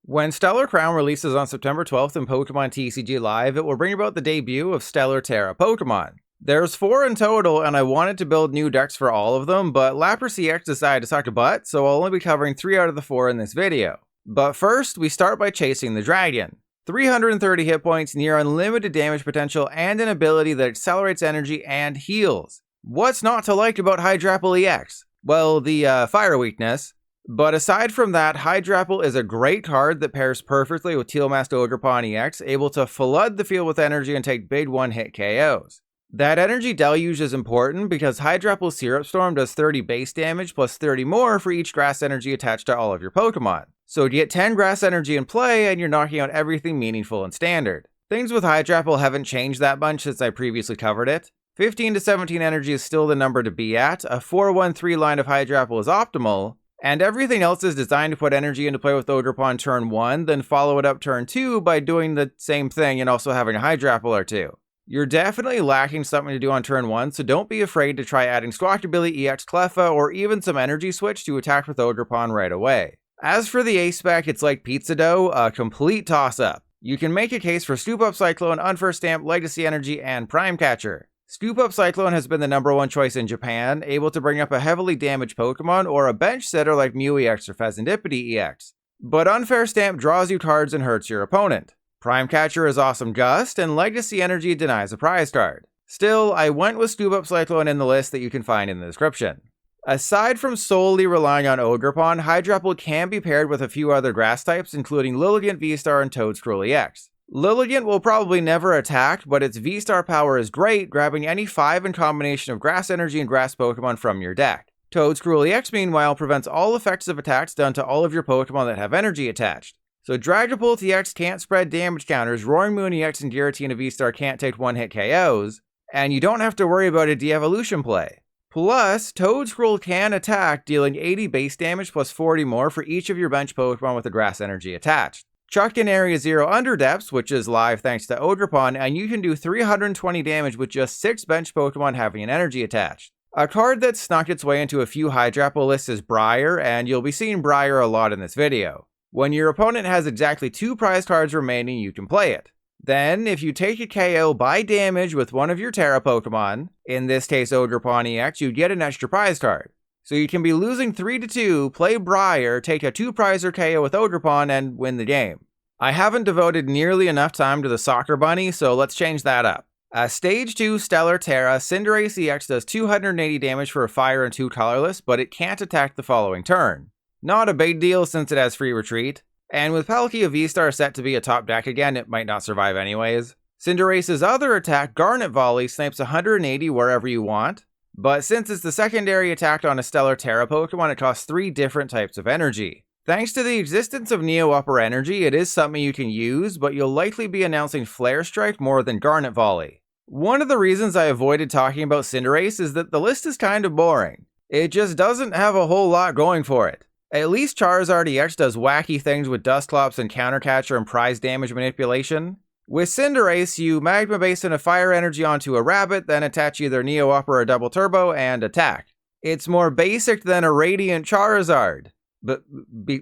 When Stellar Crown releases on September 12th in Pokemon TCG Live, it will bring about the debut of Stellar Terra Pokemon. There's 4 in total, and I wanted to build new decks for all of them, but Lapras EX decided to suck a butt, so I'll only be covering 3 out of the 4 in this video. But first, we start by chasing the dragon. 330 hit points, near unlimited damage potential, and an ability that accelerates energy and heals. What's not to like about Hydrapple EX? Well, the fire weakness. But aside from that, Hydrapple is a great card that pairs perfectly with Tealmasked Ogerpon EX, able to flood the field with energy and take big one-hit KOs. That energy deluge is important because Hydrapple Syrup Storm does 30 base damage plus 30 more for each grass energy attached to all of your Pokemon. So you get 10 grass energy in play and you're knocking out everything meaningful and standard. Things with Hydrapple haven't changed that much since I previously covered it. 15 to 17 energy is still the number to be at, a 4-1-3 line of Hydrapple is optimal, and everything else is designed to put energy into play with Ogerpon turn 1, then follow it up turn 2 by doing the same thing and also having a Hydrapple or 2. You're definitely lacking something to do on turn 1, so don't be afraid to try adding Squawkabilly EX Cleffa or even some Energy Switch to attack with Ogerpon right away. As for the ace spec, it's like pizza dough, a complete toss-up. You can make a case for Stoop Up Cyclone, Unfair Stamp, Legacy Energy, and Prime Catcher. Scoop Up Cyclone has been the #1 choice in Japan, able to bring up a heavily damaged Pokemon or a bench setter like Mew EX or Pheasantipede EX. But Unfair Stamp draws you cards and hurts your opponent. Prime Catcher is Awesome Gust, and Legacy Energy denies a prize card. Still, I went with Scoop Up Cyclone in the list that you can find in the description. Aside from solely relying on Ogerpon, Hydrapple can be paired with a few other grass types, including Lilligant V-Star and Toedscruel EX. Lilligant will probably never attack, but its V-Star power is great, grabbing any 5 in combination of Grass Energy and Grass Pokemon from your deck. Toedscruel EX, meanwhile, prevents all effects of attacks done to all of your Pokemon that have energy attached. So Dragapult EX can't spread damage counters, Roaring Moon EX and Giratina V-Star can't take one-hit KOs, and you don't have to worry about a de-evolution play. Plus, Toedscruel can attack, dealing 80 base damage plus 40 more for each of your bench Pokemon with a Grass Energy attached. Chuck in Area 0 Underdepths, which is live thanks to Ogerpon, and you can do 320 damage with just 6 bench Pokemon having an energy attached. A card that snuck its way into a few Hydrapple lists is Briar, and you'll be seeing Briar a lot in this video. When your opponent has exactly 2 prize cards remaining, you can play it. Then, if you take a KO by damage with one of your Terra Pokemon, in this case Ogerpon EX, you get an extra prize card. So you can be losing 3-2, play Briar, take a 2-prizer KO with Ogerpon, and win the game. I haven't devoted nearly enough time to the Soccer Bunny, so let's change that up. Stage 2 Stellar Terra, Cinderace EX does 280 damage for a fire and 2 colorless, but it can't attack the following turn. Not a big deal since it has free retreat. And with Palkia V-Star set to be a top deck again, it might not survive anyways. Cinderace's other attack, Garnet Volley, snipes 180 wherever you want. But since it's the secondary attack on a Stellar Terra Pokemon, it costs 3 different types of energy. Thanks to the existence of Neo Upper Energy, it is something you can use, but you'll likely be announcing Flare Strike more than Garnet Volley. One of the reasons I avoided talking about Cinderace is that the list is kind of boring. It just doesn't have a whole lot going for it. At least Charizard EX does wacky things with Dusclops and Counter Catcher and prize damage manipulation. With Cinderace, you Magma Basin a fire energy onto a rabbit, then attach either Neo Upper or Double Turbo and attack. It's more basic than a Radiant Charizard. But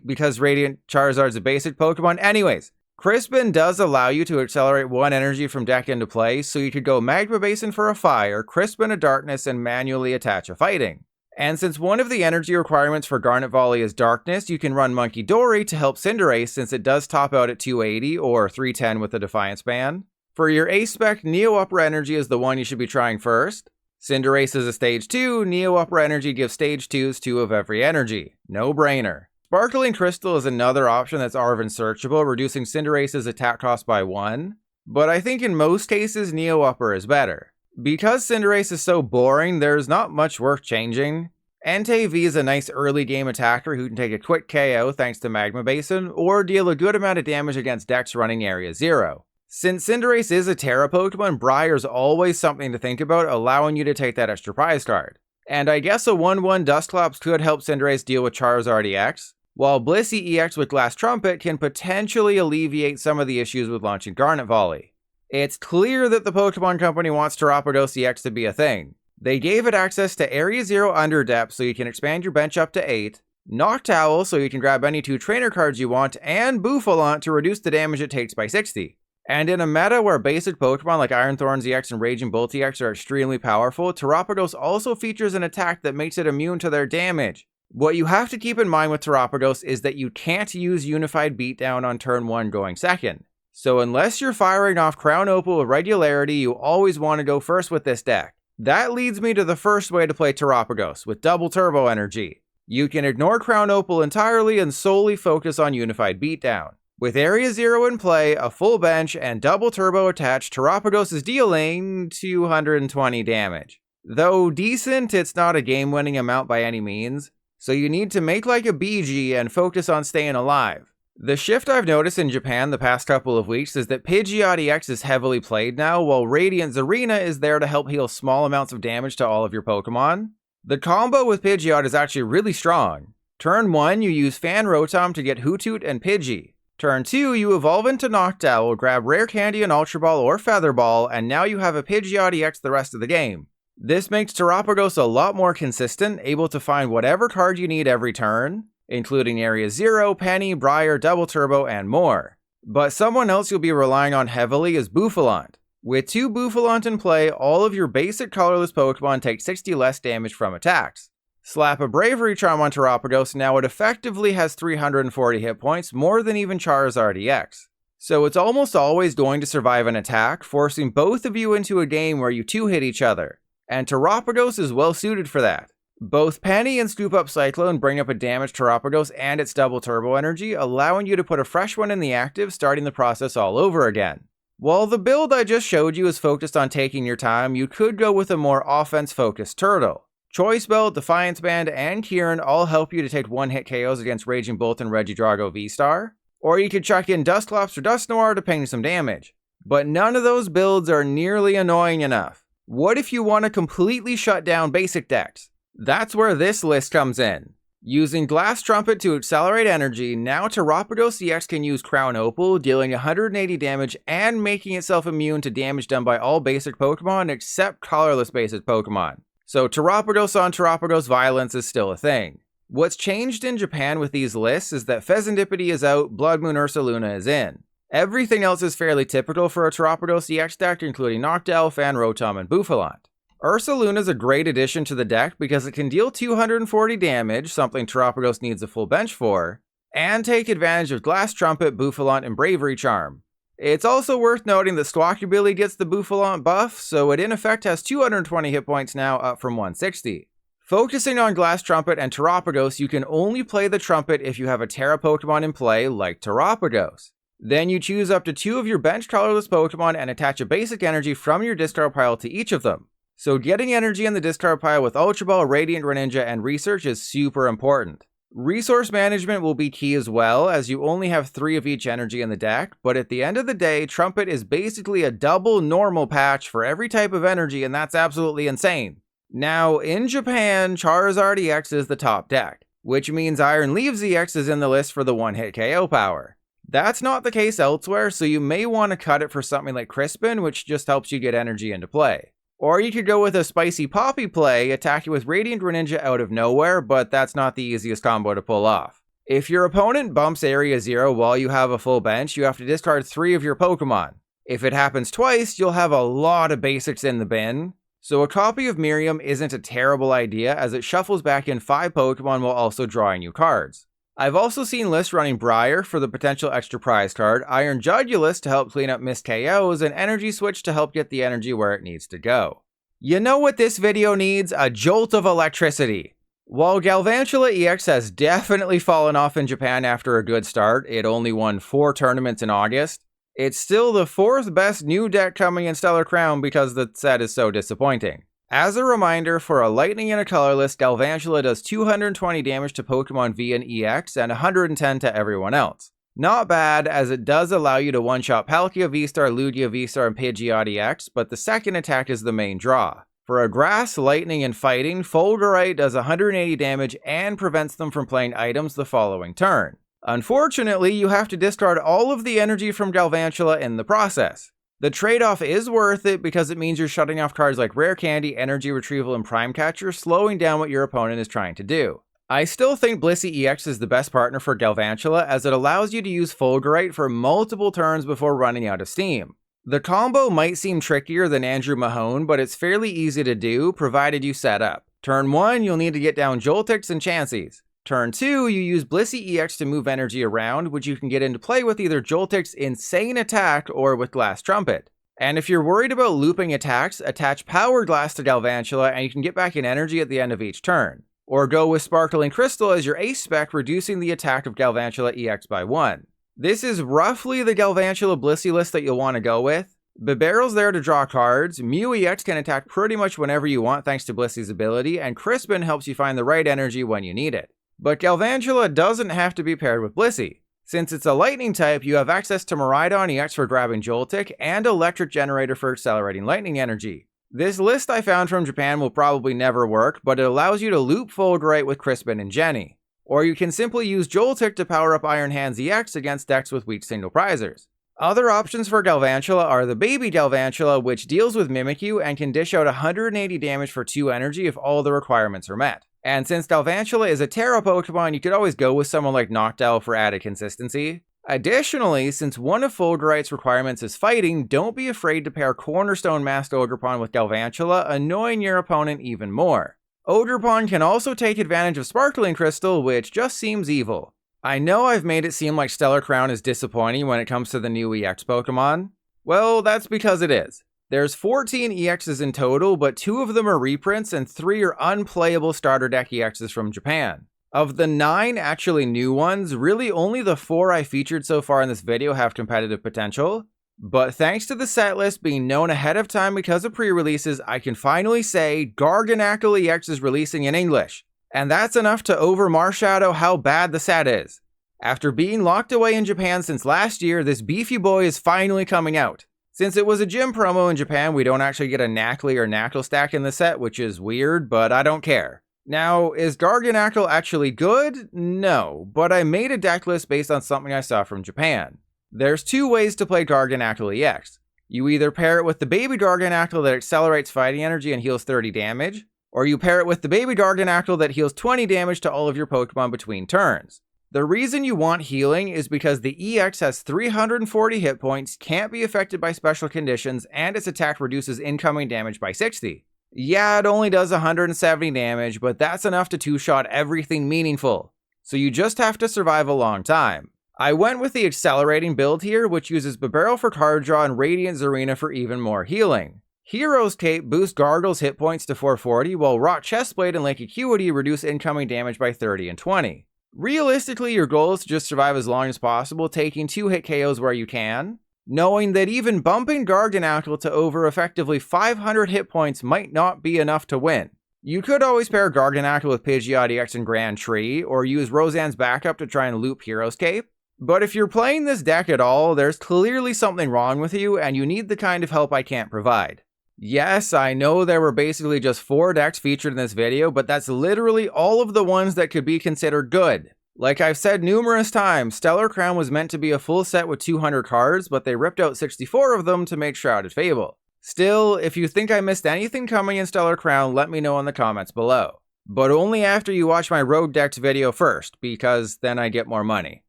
because Radiant Charizard's a basic Pokemon. Anyways, Crispin does allow you to accelerate 1 energy from deck into play, so you could go Magma Basin for a fire, Crispin a darkness, and manually attach a fighting. And since one of the energy requirements for Garnet Volley is darkness, you can run Monkey Dory to help Cinderace since it does top out at 280 or 310 with the Defiance Band. For your Ace Spec, Neo Upper Energy is the one you should be trying first. Cinderace is a Stage 2, Neo Upper Energy gives Stage 2s 2 of every energy. No brainer. Sparkling Crystal is another option that's Arven searchable, reducing Cinderace's attack cost by 1. But I think in most cases, Neo Upper is better. Because Cinderace is so boring, there's not much worth changing. Entei V is a nice early game attacker who can take a quick KO thanks to Magma Basin, or deal a good amount of damage against decks running Area 0. Since Cinderace is a Terra Pokemon, Briar's always something to think about, allowing you to take that extra prize card. And I guess a 1-1 Dusclops could help Cinderace deal with Charizard EX, while Blissey EX with Glass Trumpet can potentially alleviate some of the issues with launching Garnet Volley. It's clear that the Pokemon Company wants Terrapodos EX to be a thing. They gave it access to Area 0 Underdepth so you can expand your bench up to 8, Noctowl so you can grab any 2 trainer cards you want, and Bouffalant to reduce the damage it takes by 60. And in a meta where basic Pokemon like Iron Thorns EX and Raging Bolt EX are extremely powerful, Terapagos also features an attack that makes it immune to their damage. What you have to keep in mind with Terapagos is that you can't use Unified Beatdown on turn 1 going second. So unless you're firing off Crown Opal with regularity, you always want to go first with this deck. That leads me to the first way to play Terapagos, with Double Turbo Energy. You can ignore Crown Opal entirely and solely focus on Unified Beatdown. With Area 0 in play, a full bench, and Double Turbo attached, Terapagos is dealing 220 damage. Though decent, it's not a game-winning amount by any means, so you need to make like a BG and focus on staying alive. The shift I've noticed in Japan the past couple of weeks is that Pidgeot EX is heavily played now, while Radiant Zarina is there to help heal small amounts of damage to all of your Pokemon. The combo with Pidgeot is actually really strong. Turn 1, you use Fan Rotom to get Hoothoot and Pidgey. Turn 2, you evolve into Noctowl, grab Rare Candy and Ultra Ball or Feather Ball, and now you have a Pidgeot EX the rest of the game. This makes Terapagos a lot more consistent, able to find whatever card you need every turn, including Area 0, Penny, Briar, Double Turbo, and more. But someone else you'll be relying on heavily is Bouffalant. With 2 Bouffalant in play, all of your basic colorless Pokemon take 60 less damage from attacks. Slap a Bravery Charm on Terapagos, now it effectively has 340 hit points, more than even Charizard EX. So it's almost always going to survive an attack, forcing both of you into a game where you 2-hit each other. And Terapagos is well suited for that. Both Penny and Scoop Up Cyclone bring up a damaged Terapagos and its Double Turbo Energy, allowing you to put a fresh one in the active, starting the process all over again. While the build I just showed you is focused on taking your time, you could go with a more offense-focused Turtle. Choice Belt, Defiance Band, and Kieran all help you to take one-hit KOs against Raging Bolt and Regidrago V-Star, or you could chuck in Dusclops or Dusknoir to ping some damage. But none of those builds are nearly annoying enough. What if you want to completely shut down basic decks? That's where this list comes in. Using Glass Trumpet to accelerate energy, now Terapagos EX can use Crown Opal, dealing 180 damage and making itself immune to damage done by all basic Pokemon except colorless basic Pokemon. So Terapagos on Terapagos violence is still a thing. What's changed in Japan with these lists is that Fezandipiti is out, Blood Moon Ursaluna is in. Everything else is fairly typical for a Terapagos EX deck, including Noctowl, Fan Rotom, and Bouffalant. Ursaluna is a great addition to the deck because it can deal 240 damage, something Terapagos needs a full bench for, and take advantage of Glass Trumpet, Bouffalant, and Bravery Charm. It's also worth noting that Squawkabilly gets the Bouffalant buff, so it in effect has 220 hit points now, up from 160. Focusing on Glass Trumpet and Terapagos, you can only play the Trumpet if you have a Terra Pokemon in play, like Terapagos. Then you choose up to 2 of your bench colorless Pokemon and attach a basic energy from your discard pile to each of them. So getting energy in the discard pile with Ultra Ball, Radiant Greninja, and Research is super important. Resource management will be key as well, as you only have 3 of each energy in the deck, but at the end of the day, Trumpet is basically a double normal patch for every type of energy, and that's absolutely insane. Now, in Japan, Charizard EX is the top deck, which means Iron Leaves EX is in the list for the one-hit KO power. That's not the case elsewhere, so you may want to cut it for something like Crispin, which just helps you get energy into play. Or you could go with a Spicy Poppy play, attack you with Radiant Greninja out of nowhere, but that's not the easiest combo to pull off. If your opponent bumps Area 0 while you have a full bench, you have to discard 3 of your Pokemon. If it happens twice, you'll have a lot of basics in the bin. So a copy of Miriam isn't a terrible idea, as it shuffles back in 5 Pokemon while also drawing you cards. I've also seen lists running Briar for the potential extra prize card, Iron Jugulus to help clean up missed KOs, and Energy Switch to help get the energy where it needs to go. You know what this video needs? A jolt of electricity. While Galvantula EX has definitely fallen off in Japan after a good start, it only won 4 tournaments in August, it's still the 4th best new deck coming in Stellar Crown because the set is so disappointing. As a reminder, for a Lightning and a Colorless, Galvantula does 220 damage to Pokemon V and EX and 110 to everyone else. Not bad, as it does allow you to one-shot Palkia V-Star, Lugia V-Star, and Pidgeot EX, but the second attack is the main draw. For a Grass, Lightning, and Fighting, Fulgurite does 180 damage and prevents them from playing items the following turn. Unfortunately, you have to discard all of the energy from Galvantula in the process. The trade-off is worth it because it means you're shutting off cards like Rare Candy, Energy Retrieval, and Prime Catcher, slowing down what your opponent is trying to do. I still think Blissey EX is the best partner for Galvantula as it allows you to use Fulgurite for multiple turns before running out of steam. The combo might seem trickier than Andrew Mahone, but it's fairly easy to do provided you set up. Turn 1, you'll need to get down Joltix and Chanseys. Turn 2, you use Blissey EX to move energy around, which you can get into play with either Joltix's insane attack or with Glass Trumpet. And if you're worried about looping attacks, attach Power Glass to Galvantula and you can get back in energy at the end of each turn. Or go with Sparkling Crystal as your ace spec, reducing the attack of Galvantula EX by 1. This is roughly the Galvantula Blissey list that you'll want to go with. Bibarel's there to draw cards, Mew EX can attack pretty much whenever you want thanks to Blissey's ability, and Crispin helps you find the right energy when you need it. But Galvantula doesn't have to be paired with Blissey. Since it's a lightning type, you have access to Miraidon EX for grabbing Joltik and Electric Generator for accelerating lightning energy. This list I found from Japan will probably never work, but it allows you to loop Fulgurite with Crispin and Jenny. Or you can simply use Joltik to power up Iron Hands EX against decks with weak single prizers. Other options for Galvantula are the Baby Galvantula, which deals with Mimikyu and can dish out 180 damage for 2 energy if all the requirements are met. And since Galvantula is a Terra Pokemon, you could always go with someone like Noctowl for added consistency. Additionally, since one of Fulgurite's requirements is fighting, don't be afraid to pair Cornerstone Masked Ogerpon with Galvantula, annoying your opponent even more. Ogerpon can also take advantage of Sparkling Crystal, which just seems evil. I know I've made it seem like Stellar Crown is disappointing when it comes to the new EX Pokemon. Well, that's because it is. There's 14 EXs in total, but 2 of them are reprints and 3 are unplayable starter deck EXs from Japan. Of the 9 actually new ones, really only the 4 I featured so far in this video have competitive potential. But thanks to the set list being known ahead of time because of pre-releases, I can finally say Garganacl EX is releasing in English. And that's enough to overshadow how bad the set is. After being locked away in Japan since last year, this beefy boy is finally coming out. Since it was a gym promo in Japan, we don't actually get a Nacli or Knackle stack in the set, which is weird, but I don't care. Now, is Garganacl actually good? No, but I made a deck list based on something I saw from Japan. There's 2 ways to play Garganacl EX. You either pair it with the Baby Garganacl that accelerates fighting energy and heals 30 damage, or you pair it with the Baby Garganacl that heals 20 damage to all of your Pokemon between turns. The reason you want healing is because the EX has 340 hit points, can't be affected by special conditions, and its attack reduces incoming damage by 60. Yeah, it only does 170 damage, but that's enough to 2-shot everything meaningful. So you just have to survive a long time. I went with the accelerating build here, which uses Bibarel for card draw and Radiant Zarina for even more healing. Hero's Cape boosts Gargle's hit points to 440, while Rock Chestplate and Lake Acuity reduce incoming damage by 30 and 20. Realistically, your goal is to just survive as long as possible, taking 2-hit KOs where you can, knowing that even bumping Garganacl to over effectively 500 hit points might not be enough to win. You could always pair Garganacl with Pidgeot EX and Grand Tree, or use Roseanne's backup to try and loop Hero's Cape. But if you're playing this deck at all, there's clearly something wrong with you, and you need the kind of help I can't provide. Yes, I know there were basically just 4 decks featured in this video, but that's literally all of the ones that could be considered good. Like I've said numerous times, Stellar Crown was meant to be a full set with 200 cards, but they ripped out 64 of them to make Shrouded Fable. Still, if you think I missed anything coming in Stellar Crown, let me know in the comments below. But only after you watch my Rogue Decks video first, because then I get more money.